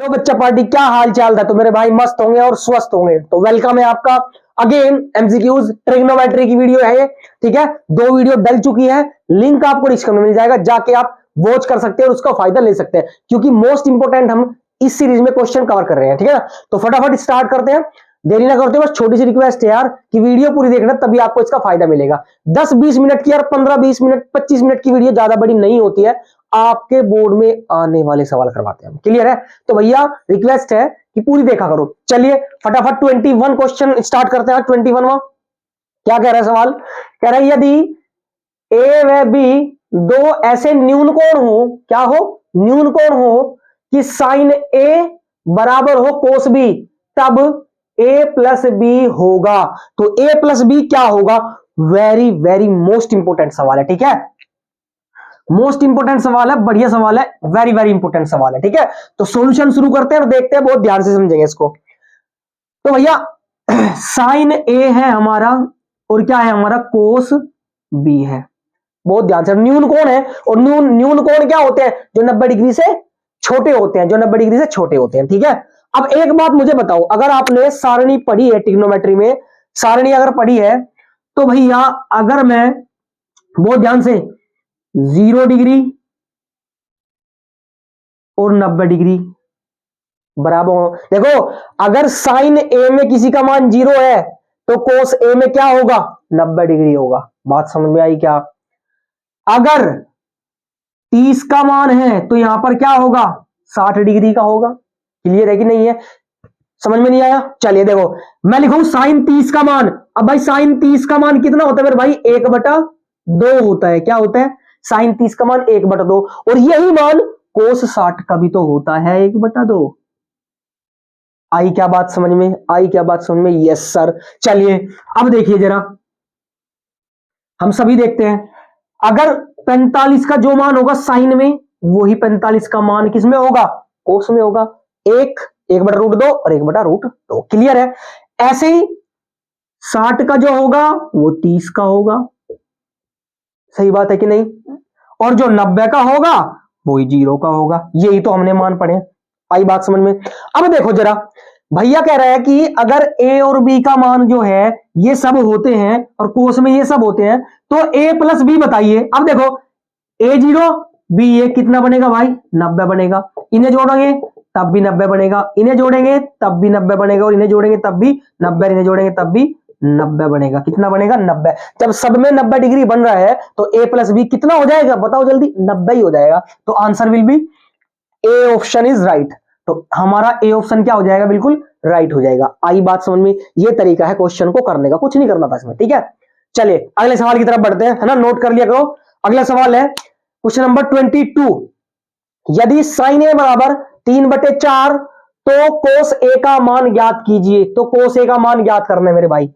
तो बच्चा पार्टी, क्या हाल चाल था? तो मेरे भाई मस्त होंगे और स्वस्थ होंगे। तो वेलकम है आपका अगेन एमसीक्यूज ट्रिग्नोमेट्री की वीडियो है ये। ठीक है, 2 वीडियो डल चुकी है, लिंक आपको डिस्क्रिप्शन में मिल जाएगा, जाके आप वॉच कर सकते हैं और उसका फायदा ले सकते हैं, क्योंकि मोस्ट इंपोर्टेंट हम इस सीरीज में क्वेश्चन कवर कर रहे हैं। ठीक है ना, तो फटाफट स्टार्ट करते हैं, देरी ना करते। बस छोटी सी रिक्वेस्ट है यार कि वीडियो पूरी देखना, तभी आपको इसका फायदा मिलेगा। 10-20 मिनट की, यार 15-20 मिनट 25 मिनट की वीडियो ज्यादा बड़ी नहीं होती है, आपके बोर्ड में आने वाले सवाल करवाते हैं। क्लियर है? तो भैया रिक्वेस्ट है कि पूरी देखा करो। चलिए फटाफट 21 क्वेश्चन स्टार्ट करते हैं। 21वां क्या कह रहा है सवाल? कह रहा है यदि ए व बी दो ऐसे न्यून कोण हो, क्या हो? न्यून कोण हो कि साइन ए बराबर हो कोस बी, तब ए प्लस बी होगा। तो ए प्लस बी क्या होगा? वेरी वेरी मोस्ट इंपोर्टेंट सवाल है। ठीक है, मोस्ट इंपोर्टेंट सवाल है, बढ़िया सवाल है, वेरी वेरी इंपोर्टेंट सवाल है। ठीक है, तो सॉल्यूशन शुरू करते हैं और देखते हैं, बहुत ध्यान से समझेंगे इसको। तो भैया साइन ए है हमारा और क्या है हमारा? कोस बी है। बहुत ध्यान से, न्यून कोण है, और न्यून कोण क्या होते हैं? जो 90 डिग्री से छोटे होते हैं, जो 90 डिग्री से छोटे होते हैं। ठीक है, अब एक बात मुझे बताओ, अगर आपने सारणी पढ़ी है ट्रिग्नोमेट्री में, सारणी अगर पढ़ी है, तो भैया अगर मैं बहुत ध्यान से 0 डिग्री और 90 डिग्री बराबर हो, देखो अगर साइन ए में किसी का मान 0 है तो कोस ए में क्या होगा? 90 डिग्री होगा। बात समझ में आई क्या? अगर 30 का मान है तो यहां पर क्या होगा? 60 डिग्री का होगा। क्लियर है कि नहीं है? समझ में नहीं आया? चलिए देखो, मैं लिखूं साइन 30 का मान। अब भाई साइन 30 का मान कितना होता है मेरे भाई? 1/2 होता है। क्या होता है? साइन 30 का मान 1/2, और यही मान कोस 60 का भी तो होता है 1/2। आई क्या बात समझ में? आई क्या बात समझ में? Yes sir. चलिए अब देखिए जरा, हम सभी देखते हैं, अगर 45 का जो मान होगा साइन में, वही 45 का मान किसमें होगा? कोस में होगा। 1/√2 और 1/√2। क्लियर है? ऐसे ही 60 का जो होगा वो 30 का होगा। सही बात है कि नहीं? और जो 90 का होगा वही 0 का होगा। यही तो हमने मान पढ़े। आई बात समझ में? अब देखो जरा, भैया कह रहा है कि अगर ए और बी का मान जो है ये सब होते हैं और कोस में ये सब होते हैं, तो ए प्लस बी बताइए। अब देखो, ए 0 बी ए कितना बनेगा भाई? 90 बनेगा। इन्हें जोड़ेंगे तब भी 90 बनेगा, इन्हें जोड़ेंगे तब भी 90 बनेगा, और इन्हें जोड़ेंगे तब भी 90, इन्हें जोड़ेंगे तब भी 90 बनेगा। कितना बनेगा? 90। जब सब में 90 डिग्री बन रहा है तो ए प्लस बी कितना हो जाएगा? बताओ जल्दी। 90 ही हो जाएगा। तो answer will be A option is right. तो हमारा ए ऑप्शन क्या हो जाएगा? बिल्कुल राइट हो जाएगा। आई बात समझ में? ये तरीका है क्वेश्चन को करने का, कुछ नहीं करना था इसमें। ठीक है, चलिए अगले सवाल की तरफ बढ़ते हैं, है ना, नोट कर लिया करो। अगला सवाल है क्वेश्चन नंबर 22। यदि साइन ए बराबर 3/4 तो कोस ए का मान ज्ञात कीजिए। तो कोस ए का मान ज्ञात करना है मेरे भाई।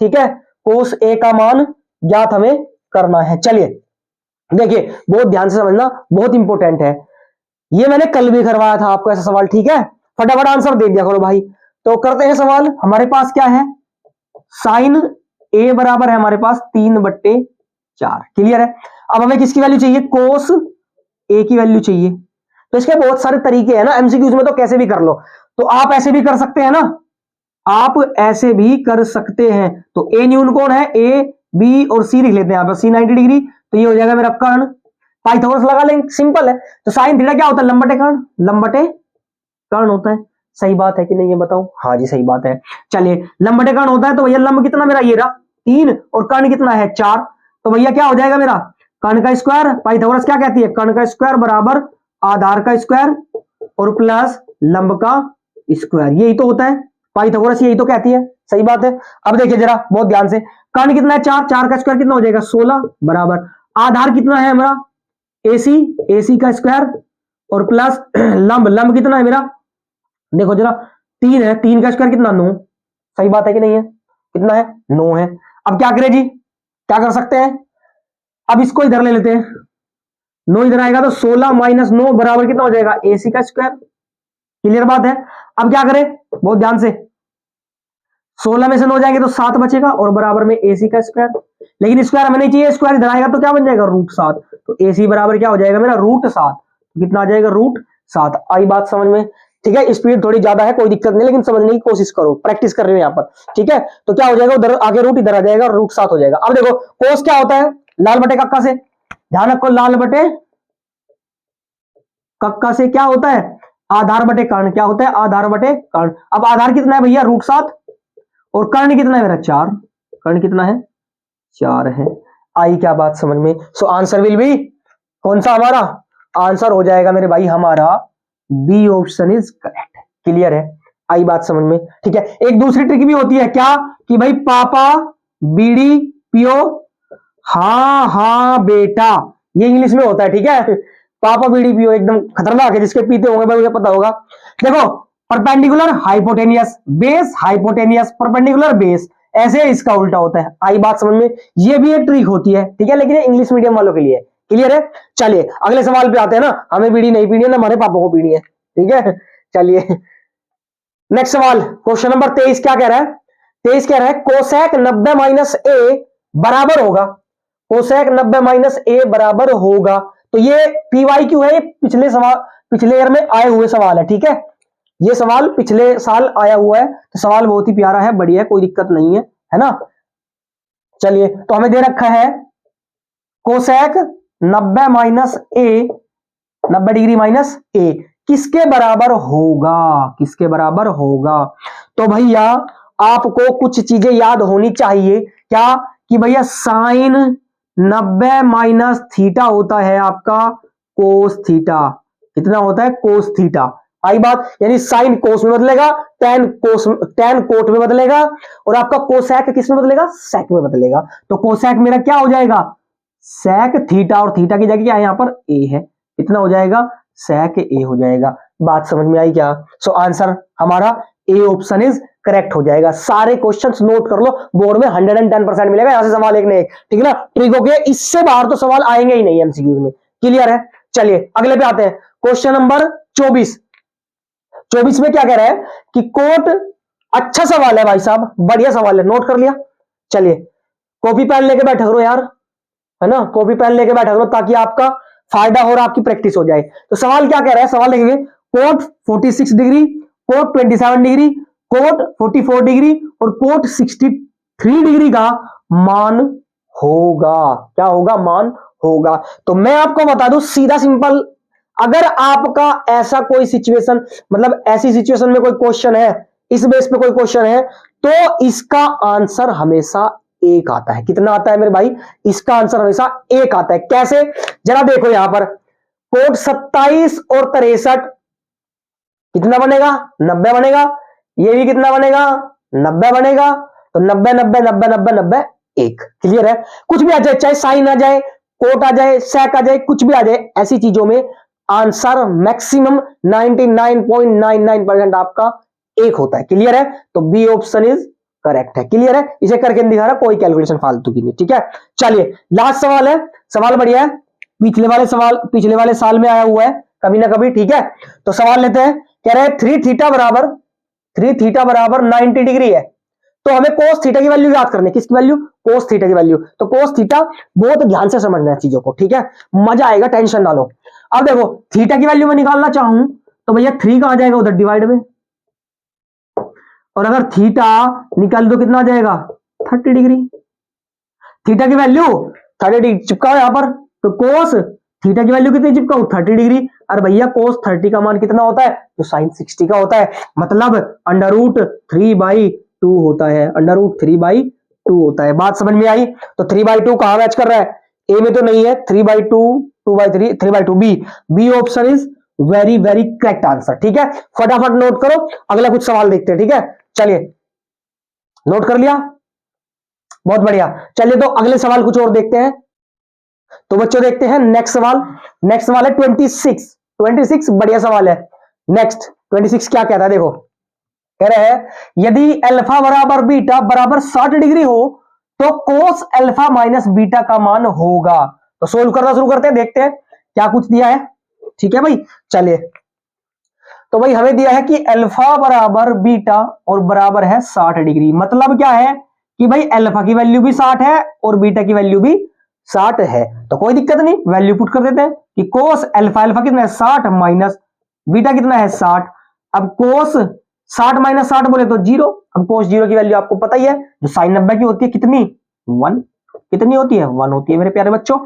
ठीक है, कोस ए का मान ज्ञात हमें करना है। चलिए देखिए, बहुत ध्यान से समझना, बहुत इंपॉर्टेंट है ये। मैंने कल भी करवाया था आपको ऐसा सवाल। ठीक है, फटाफट आंसर दे दिया करो भाई। तो करते हैं सवाल। हमारे पास क्या है? साइन ए बराबर है हमारे पास 3/4। क्लियर है? अब हमें किसकी वैल्यू चाहिए? कोस ए की वैल्यू चाहिए। तो इसके बहुत सारे तरीके हैं ना एमसीक्यूज में, तो कैसे भी कर लो। तो आप ऐसे भी कर सकते हैं ना, आप ऐसे भी कर सकते हैं। तो ए न्यून कोण है, ए बी और सी लिख लेते हैं यहाँ पर। सी 90 डिग्री, तो ये हो जाएगा मेरा कर्ण। पाइथागोरस लगा लेंगे, सिंपल है। तो साइन थीटा क्या होता है? लंबटे कर्ण, लंबटे कर्ण होता है। सही बात है कि नहीं ये बताओ? हाँ जी सही बात है। चलिए लंबटे कर्ण होता है, तो भैया लंब कितना मेरा? ये रहा 3, और कर्ण कितना है? 4। तो भैया क्या हो जाएगा मेरा? कर्ण का स्क्वायर, पाइथागोरस क्या कहती है? कर्ण का स्क्वायर बराबर आधार का स्क्वायर और प्लस लंब का स्क्वायर। यही तो होता है, पाइथागोरस यही तो कहती है। सही बात है। अब देखिए जरा बहुत ध्यान से, कर्ण कितना है? 4, 4 का स्क्वायर कितना हो जाएगा? 16 बराबर आधार कितना है हमारा? एसी, एसी का स्क्वायर और प्लस लंब, लंब कितना है मेरा? देखो जरा 3 है, 3 का स्क्वायर कितना? 9। सही बात है कि नहीं है? कितना है? 9 है। अब क्या करें जी? क्या कर सकते हैं? अब इसको इधर ले लेते हैं, 9 इधर आएगा तो 16 - 9 बराबर कितना हो जाएगा? एसी का स्क्वायर। क्लियर बात है? अब क्या करें? बहुत ध्यान से, 16 में से 9 जाएंगे तो 7 बचेगा और बराबर में एसी का स्क्वायर। लेकिन स्क्वायर हमें नहीं चाहिए, स्क्वायर इधर आएगा तो क्या बन जाएगा? √7। तो एसी बराबर क्या हो जाएगा मेरा? √7। कितना आ जाएगा? √7। आई बात समझ में? ठीक है, स्पीड थोड़ी ज्यादा है, कोई दिक्कत नहीं, लेकिन समझने की कोशिश करो, प्रैक्टिस कर रहे हो यहाँ पर। ठीक है, तो क्या हो जाएगा, उधर आगे रूट इधर आ जाएगा और रूट 7 हो जाएगा। अब देखो कोस क्या होता है, लाल बटे कक्का से, ध्यान रखो, लाल बटे कक्का से क्या होता है, आधार बटे कर्ण। क्या होता है, आधार बटे कर्ण। अब आधार कितना है भैया, रूट 7, और कर्ण कितना है मेरा, 4। कर्ण कितना है, 4 है। आई क्या बात समझ में। सो आंसर विल बी कौन सा, हमारा आंसर हो जाएगा मेरे भाई हमारा B option is correct. Clear है, आई बात समझ में। ठीक है, एक दूसरी ट्रिक भी होती है क्या, कि भाई पापा बीड़ी पियो, हाँ हाँ बेटा, ये इंग्लिश में होता है। ठीक है, पापा बीड़ी पियो एकदम खतरनाक है, जिसके पीते होंगे भाई मुझे पता होगा। देखो perpendicular hypotenuse base, hypotenuse perpendicular base, ऐसे इसका उल्टा होता है। आई बात समझ में, ये भी एक ट्रिक होती है। ठीक है, लेकिन इंग्लिश मीडियम वालों के लिए। क्लियर है, चलिए अगले सवाल पे आते हैं ना, हमें बीड़ी नहीं पीनी है ना हमारे पापा को पीनी है। ठीक है, चलिए नेक्स्ट सवाल, क्वेश्चन नंबर 23 क्या कह रहा है, 23 कह रहा है कोसेक 90 माइनस ए बराबर होगा, कोसेक 90 माइनस ए बराबर होगा। तो ये PYQ है, ये पिछले सवाल, पिछले ईयर में आए हुए सवाल है। ठीक है, ये सवाल पिछले साल आया हुआ है, तो सवाल बहुत ही प्यारा है, बढ़िया है, कोई दिक्कत नहीं है ना। चलिए, तो हमें दे रखा है कोसेक 90 माइनस ए, 90 डिग्री माइनस ए किसके बराबर होगा, किसके बराबर होगा। तो भैया आपको कुछ चीजें याद होनी चाहिए, क्या, कि भैया साइन 90 माइनस थीटा होता है आपका कोस थीटा। कितना होता है, कोस थीटा। आई बात, यानी साइन कोस में बदलेगा, टेन कोट में बदलेगा, और आपका कोसेक किस में बदलेगा, सेक में बदलेगा। तो कोसेक मेरा क्या हो जाएगा, सेक थीटा, और थीटा की जगह क्या है यहाँ पर ए है, कितना हो जाएगा, सेक ए हो जाएगा। बात समझ में आई क्या। सो आंसर हमारा ए ऑप्शन इज करेक्ट हो जाएगा। सारे क्वेश्चंस नोट कर लो, बोर्ड में 110% मिलेगा, यहां से सवाल एक ने एक। ठीक है ना, ट्रिक के इससे बाहर तो सवाल आएंगे ही नहीं एमसीक्यूज में। क्लियर है, चलिए अगले पे आते हैं, क्वेश्चन नंबर 24। 24 में क्या कह रहा है कि कोट, अच्छा सवाल है भाई साहब, बढ़िया सवाल है, नोट कर लिया। चलिए कॉपी पेन लेके बैठे करो यार, है ना, कॉपी पेन लेके बैठा करो ताकि आपका फायदा हो और आपकी प्रैक्टिस हो जाए। तो सवाल क्या कह रहा है, सवाल देखेंगे, cot 46 degree, cot 27 degree, cot 44 degree और कोट 63 डिग्री का मान होगा। क्या होगा, मान होगा। तो मैं आपको बता दूं सीधा सिंपल, अगर आपका ऐसा कोई सिचुएशन, मतलब ऐसी सिचुएशन में कोई क्वेश्चन है, इस बेस पे कोई क्वेश्चन है, तो इसका आंसर हमेशा एक आता है। कितना आता है मेरे भाई, इसका आंसर हमेशा एक आता है। कैसे, जरा देखो यहां पर, कोट 27 और 63 कितना बनेगा, 90 बनेगा, ये भी कितना बनेगा, 90 बनेगा। तो 90 90 90 90 90 1। क्लियर है, कुछ भी आ जाए, चाहे साइन आ जाए, कोट आ जाए, सेक आ जाए, कुछ भी आ जाए, ऐसी चीजों में आंसर मैक्सिमम 99.99% आपका एक होता है। क्लियर है, तो बी ऑप्शन इज करेक्ट है। क्लियर है, इसे करके दिखा रहा, कोई कैलकुलेशन फालतू की नहीं। ठीक है, चलिए लास्ट सवाल है, सवाल बढ़िया है, पिछले वाले साल में आया हुआ है कभी ना कभी। ठीक है, तो सवाल लेते हैं, कह रहे हैं 3 थीटा बराबर 90 डिग्री है, तो हमें कोस थीटा की वैल्यू याद करनी है। किसकी वैल्यू, कोस थीटा की वैल्यू। तो कोस थीटा बहुत ध्यान से समझना है चीजों को, ठीक है, मजा आएगा, टेंशन ना लो। अब देखो थीटा की वैल्यू में निकालना चाहूं तो भैया 3 कहां जाएगा, उधर डिवाइड में, और अगर थीटा निकाल दो कितना आ जाएगा, 30 डिग्री। थीटा की वैल्यू 30 डिग्री चिपकाओ यहां पर, तो कोस थीटा की वैल्यू कितनी चिपकाओ, 30 डिग्री। और भैया कोस 30 का मान कितना होता है, तो साइन 60 का होता है, मतलब √3/2 होता है, √3/2 होता है। बात समझ में आई। तो 3/2 कहां मैच कर रहा है, ए में तो नहीं है, 3/2 2/3 3/2 B option is very very correct answer. ठीक है, फटाफट नोट करो, अगला कुछ सवाल देखते हैं। ठीक है, चलिए नोट कर लिया, बहुत बढ़िया। चलिए तो अगले सवाल कुछ और देखते हैं। तो बच्चों देखते हैं नेक्स्ट सवाल है 26 बढ़िया सवाल है। नेक्स्ट 26 क्या कहता है, देखो कह रहे हैं यदि अल्फा बराबर बीटा बराबर 60 डिग्री हो तो कोस अल्फा माइनस बीटा का मान होगा। तो सोल्व करना शुरू करते हैं, देखते हैं क्या कुछ दिया है। ठीक है भाई, चलिए तो भाई हमें दिया है कि अल्फा बराबर बीटा और बराबर है 60 डिग्री। मतलब क्या है कि भाई अल्फा की वैल्यू भी 60 है और बीटा की वैल्यू भी 60 है, तो कोई दिक्कत नहीं, वैल्यू पुट कर देते हैं कि कोस अल्फा कितना है 60 माइनस बीटा कितना है 60। अब कोस 60 माइनस 60 बोले तो 0। अब कोस 0 की वैल्यू आपको पता ही है, जो साइन 90 की होती है कितनी, 1। कितनी होती है, 1 होती है मेरे प्यारे बच्चों।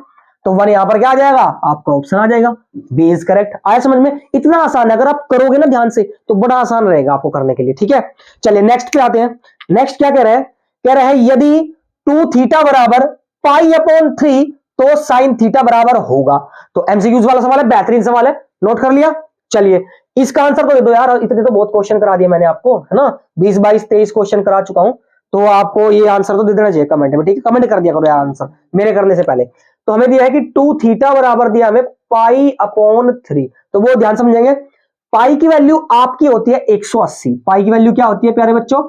तो 1 यहां पर क्या आ जाएगा, आपका ऑप्शन आ जाएगा, बी इज करेक्ट। आया समझ में? इतना आसान है, अगर आप करोगे ना ध्यान से तो बड़ा आसान रहेगा आपको करने के लिए, ठीक है। चलिए नेक्स्ट पे आते हैं। नेक्स्ट क्या कह रहे हैं, कह रहे हैं यदि 2 थीटा बराबर पाई अपॉन 3 तो साइन थीटा बराबर होगा। तो एमसीक्यूज वाला सवाल है, बेहतरीन सवाल है, नोट कर लिया। चलिए इसका आंसर तो दे दो यार, इतने तो बहुत क्वेश्चन करा दिए मैंने आपको, है ना, 20 22 23 क्वेश्चन करा चुका हूं, तो आपको ये आंसर तो दे देना चाहिए कमेंट में, ठीक है। कमेंट कर दिया करो यार आंसर मेरे करने से पहले। तो हमें दिया है कि 2 थीटा बराबर दिया हमें पाई अपॉन 3, तो वो ध्यान समझेंगे। पाई की वैल्यू आपकी होती है 180। पाई की वैल्यू क्या होती है प्यारे बच्चों,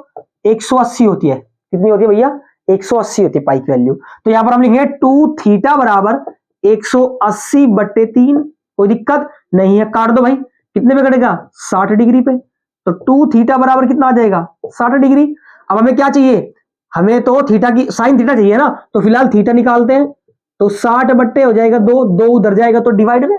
180 होती है। कितनी होती है भैया, 180 होती है पाई की वैल्यू। तो यहां पर हम लिखेंगे 2 थीटा बराबर 180/3। कोई दिक्कत नहीं है, काट दो भाई, कितने पे कटेगा, 60 डिग्री पे। तो 2 थीटा बराबर कितना आ जाएगा, 60 डिग्री। अब हमें क्या चाहिए, हमें तो थीटा की साइन थीटा चाहिए ना, तो फिलहाल थीटा निकालते हैं। तो 60 बट्टे हो जाएगा 2, 2 उधर जाएगा तो डिवाइड में,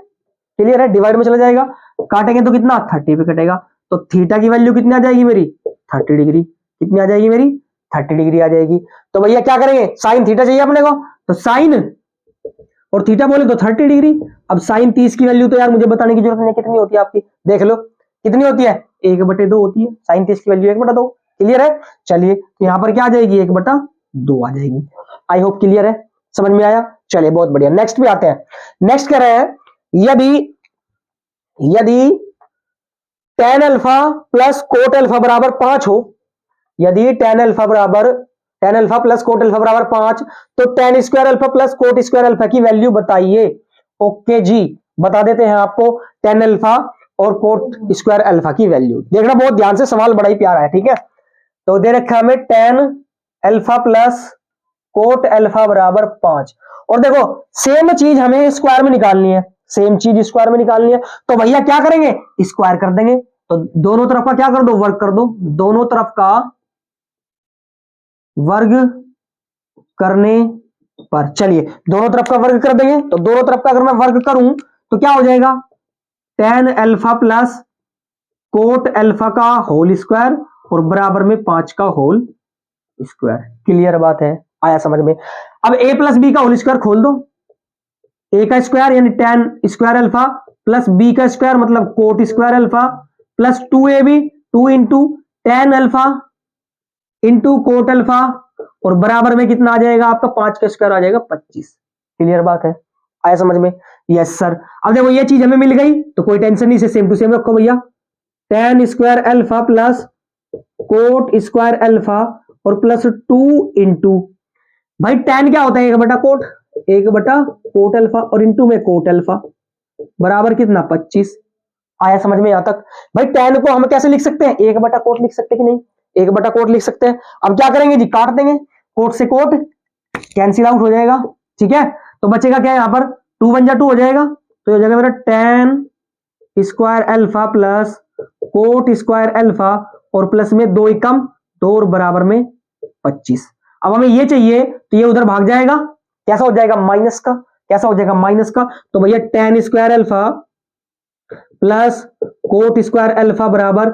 क्लियर है, डिवाइड में चला जाएगा। काटेंगे तो कितना, 30 पे कटेगा। तो थीटा की वैल्यू कितनी आ जाएगी मेरी, 30 डिग्री। कितनी आ जाएगी मेरी, 30 डिग्री आ जाएगी। तो भैया क्या करेंगे, साइन थीटा चाहिए अपने को, तो साइन और थीटा बोले तो 30 डिग्री। अब साइन 30 की वैल्यू तो यार मुझे बताने की जरूरत नहीं, कितनी होती है आपकी, देख लो कितनी होती है, 1/2 होती है। साइन 30 की वैल्यू 1/2, क्लियर है। चलिए तो यहां पर क्या आ जाएगी, 1/2 आ जाएगी। आई होप क्लियर है, समझ में आया। चलिए बहुत बढ़िया, नेक्स्ट भी आते हैं। नेक्स्ट कह रहे हैं यदि tan alpha plus coat alpha बराबर 5 हो, यदि tan alpha plus coat alpha बराबर 5, तो tan square alpha plus coat square alpha की वैल्यू बताइए। ओके जी, बता देते हैं आपको tan अल्फा और कोट स्क्वायर अल्फा की वैल्यू। देखना बहुत ध्यान से, सवाल बड़ा ही प्यारा है, ठीक है। तो दे रखा हमें tan alpha plus coat alpha बराबर 5, और देखो सेम चीज हमें स्क्वायर में निकालनी है, सेम चीज स्क्वायर में निकालनी है। तो भैया क्या करेंगे, स्क्वायर कर देंगे। तो दोनों तरफ का क्या कर दो, वर्ग कर दो। दोनों तरफ का वर्ग करने पर, चलिए दोनों तरफ का वर्ग कर देंगे। तो दोनों तरफ का अगर मैं वर्ग करूं तो क्या हो जाएगा, tan alpha plus coat alpha का होल स्क्वायर और बराबर में 5 का होल स्क्वायर। क्लियर बात है, आया समझ में। अब a प्लस बी का होल स्क्वायर खोल दो, a का स्क्वायर यानी tan square alpha plus b का स्क्वायर मतलब coat square alpha plus 2ab 2 into tan alpha into coat alpha और बराबर में कितना आ जाएगा आपका, 5 का स्क्वायर आ जाएगा 25। क्लियर बात है, आया समझ में। Yes sir. अब देखो ये चीज हमें मिल गई तो कोई टेंशन नहीं, से सेम टू सेम रखो भैया। tan square alpha plus coat square alpha और प्लस 2 इंटू, भाई tan क्या होता है, 1/कोट, 1/कोट अल्फा और इंटू में कोट अल्फा बराबर कितना, 25। आया समझ में यहां तक। भाई tan को हम कैसे लिख सकते हैं, 1/कोट लिख सकते हैं कि नहीं, 1/कोट लिख सकते हैं। अब क्या करेंगे जी, काट देंगे, कोट से कोट कैंसिल आउट हो जाएगा, ठीक है। तो बचेगा क्या, यहां पर 2 बन जा 2 हो जाएगा, तो हो जाएगा मेरा tan square alpha plus coat square alpha और प्लस में 2 एकम 2 और बराबर में 25। अब हमें ये चाहिए तो ये उधर भाग जाएगा, कैसा हो जाएगा, माइनस का, कैसा हो जाएगा, माइनस का। तो भैया tan square alpha plus coat square alpha बराबर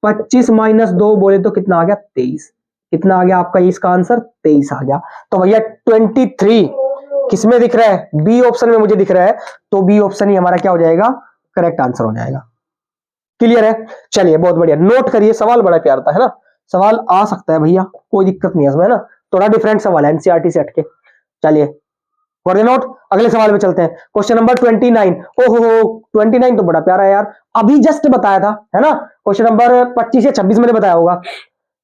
25 माइनस 2 बोले तो कितना आ गया, 23। कितना आ गया आपका, इसका आंसर 23 आ गया। तो भैया 23 किसमें दिख रहा है, बी ऑप्शन में मुझे दिख रहा है, तो बी ऑप्शन ही हमारा क्या हो जाएगा, करेक्ट आंसर हो जाएगा। क्लियर है। चलिए बहुत बढ़िया, नोट करिए, सवाल बड़ा प्यारा था, है ना, सवाल आ सकता है भैया, कोई दिक्कत नहीं है इसमें, है ना, थोड़ा डिफरेंट सवाल है एनसीईआरटी से हटके। चलिए फॉर द नोट, अगले सवाल में चलते हैं। Question number 29। ओहो 29 तो बड़ा प्यारा है यार, अभी जस्ट बताया था, है ना। क्वेश्चन नंबर 25 या 26 मैंने बताया होगा।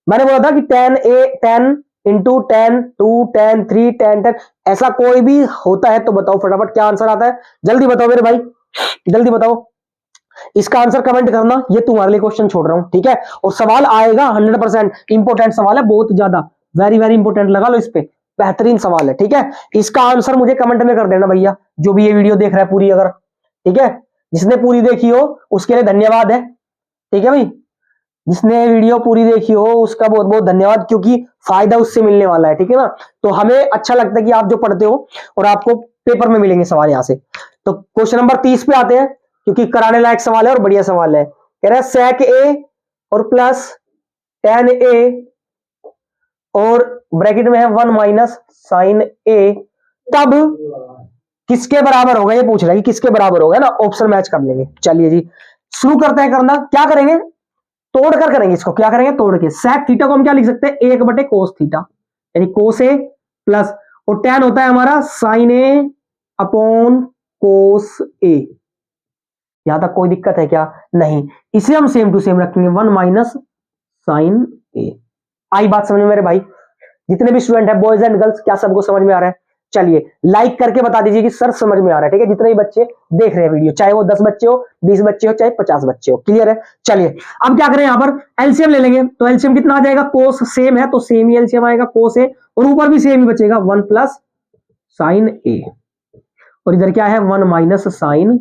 मैंने बोला था कि tan into tan 2 tan 3 tan 10 ऐसा कोई भी होता है तो बताओ फटाफट क्या आंसर आता है, जल्दी बताओ मेरे भाई, जल्दी बताओ। इसका आंसर कमेंट करना, ये तुम्हारे लिए क्वेश्चन छोड़ रहा हूं, ठीक है। और सवाल आएगा 100%, इंपॉर्टेंट सवाल है, बहुत ज्यादा, वेरी वेरी इंपॉर्टेंट, लगा लो इस पे, बेहतरीन सवाल है, ठीक है। इसका आंसर मुझे कमेंट में कर देना भैया, जो भी ये वीडियो देख रहा है पूरी, अगर ठीक है, जिसने पूरी देखी हो उसके लिए धन्यवाद है, ठीक है भाई, जिसने वीडियो पूरी देखी हो उसका बहुत बहुत धन्यवाद, क्योंकि फायदा उससे मिलने वाला है, ठीक है ना। तो हमें अच्छा लगता है कि आप जो पढ़ते हो और आपको पेपर में मिलेंगे सवाल यहां से। तो क्वेश्चन नंबर 30 पे आते हैं, क्योंकि कराने लायक सवाल है और बढ़िया सवाल है। कह रहा है sec a और प्लस tan a और ब्रैकेट में है 1 माइनस साइन a, तब किसके बराबर होगा, ये पूछ रहा है कि किसके बराबर होगा ना, ऑप्शन मैच कर लेंगे। चलिए जी शुरू करते हैं करना। क्या करेंगे, तोड़कर करेंगे इसको। क्या करेंगे, तोड़ के। sec थीटा को हम क्या लिख सकते हैं, 1 बटे कोस थीटा, यानी कोस ए प्लस, और tan होता है हमारा साइन ए अपॉन कोस ए। यहां तक कोई दिक्कत है क्या, नहीं। इसे हम सेम टू सेम रखेंगे, 1 माइनस साइन ए। आई बात समझ में मेरे भाई, जितने भी स्टूडेंट है बॉयज एंड गर्ल्स, क्या सबको समझ में आ रहा है? चलिए लाइक करके बता दीजिए कि सर समझ में आ रहा है, ठीक है, जितने भी बच्चे देख रहे हैं वीडियो, चाहे वो 10 बच्चे हो, 20 बच्चे हो, चाहे 50 बच्चे हो, क्लियर है। चलिए अब क्या करें, यहां पर एलसीएम ले लेंगे, तो एलसीएम कितना आ जाएगा, कोस सेम है तो सेम ही एलसीएम आएगा, कोस ए, और ऊपर भी सेम ही बचेगा 1 प्लस साइन ए, और इधर क्या है 1 माइनस साइन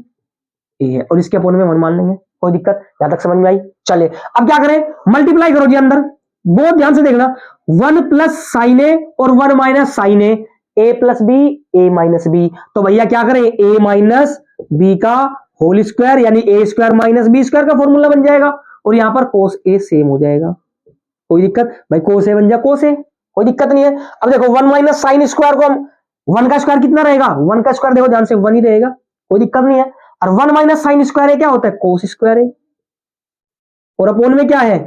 ए है, और इसके अपोन में 1 मान लेंगे, कोई दिक्कत, यहां तक समझ में आई। चलिए अब क्या करें, मल्टीप्लाई करो जी अंदर, बहुत ध्यान से देखना, 1 प्लस साइन ए और 1 माइनस साइन ए प्लस बी, ए माइनस बी, तो भैया क्या करें, ए माइनस बी का होल स्क्वायर, यानी ए स्क्वायर माइनस बी स्क्वायर का फॉर्मूला बन जाएगा, और यहां पर कोस ए सेम हो जाएगा, कोई दिक्कत भाई, कोस ए बन जाए कोस ए, कोई दिक्कत नहीं है। अब देखो 1 माइनस साइन स्क्वायर को हम, 1 का स्क्वायर कितना रहेगा, 1 का स्क्वायर देखो ध्यान से 1 ही रहेगा, कोई दिक्कत नहीं है, और 1 माइनस साइन स्क्वायर है क्या होता है, कोस स्क्वायर है, और अपोन में क्या है,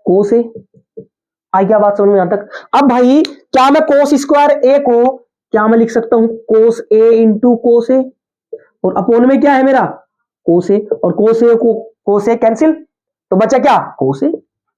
कोस ए। आई क्या बात समझ में यहां तक? अब भाई क्या मैं कोस स्क्वायर ए को क्या मैं लिख सकता हूं, कोस ए इंटू कोस ए, और अपोन में क्या है मेरा, कोस ए, और कोस ए को कोस ए कैंसिल, तो बचा क्या, कोस ए,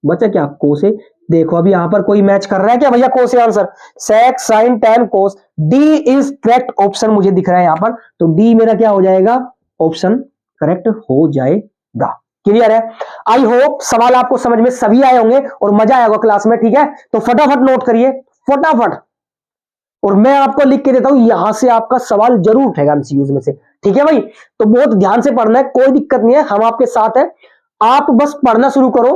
बचा क्या, कोस ए। देखो अभी यहां पर कोई मैच कर रहा है क्या भैया, cos a answer, sec sine tan cos, D is correct option मुझे दिख रहा है यहां पर, तो डी मेरा क्या हो जाएगा, ऑप्शन करेक्ट हो जाएगा। क्लियर है? आई होप सवाल आपको समझ में सभी आए होंगे और मजा आएगा क्लास में, ठीक है, तो फटाफट नोट करिए, फटाफट, और मैं आपको लिख के देता हूं, यहां से आपका सवाल जरूर उठेगा एमसीक्यूज में से, ठीक है भाई, तो बहुत ध्यान से पढ़ना है, कोई दिक्कत नहीं है, हम आपके साथ है, आप बस पढ़ना शुरू करो,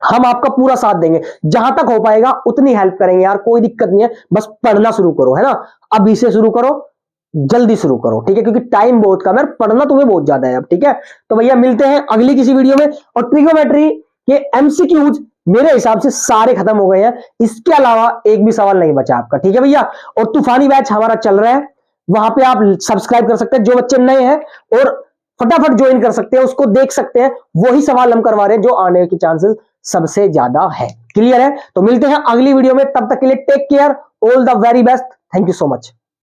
हम आपका पूरा साथ देंगे, जहां तक हो पाएगा उतनी हेल्प करेंगे यार, कोई दिक्कत नहीं है, बस पढ़ना शुरू करो, है ना, अभी से शुरू करो, जल्दी शुरू करो, ठीक है, क्योंकि टाइम बहुत कम है, पढ़ना तुम्हें बहुत ज्यादा है अब, ठीक है। तो भैया मिलते हैं अगली किसी वीडियो में, और ट्रिग्नोमेट्री के एमसीक्यूज मेरे हिसाब से सारे खत्म हो गए हैं, इसके अलावा एक भी सवाल नहीं बचा आपका, ठीक है भैया। और तूफानी बैच हमारा चल रहा है, वहां पे आप सब्सक्राइब कर सकते हैं, जो बच्चे नए हैं, और फटाफट ज्वाइन कर सकते हैं, उसको देख सकते हैं, वही सवाल हम करवा रहे हैं जो आने के चांसेस सबसे ज्यादा है। क्लियर है? तो मिलते हैं अगली वीडियो में, तब तक के लिए take care, all the very best, thank you so much.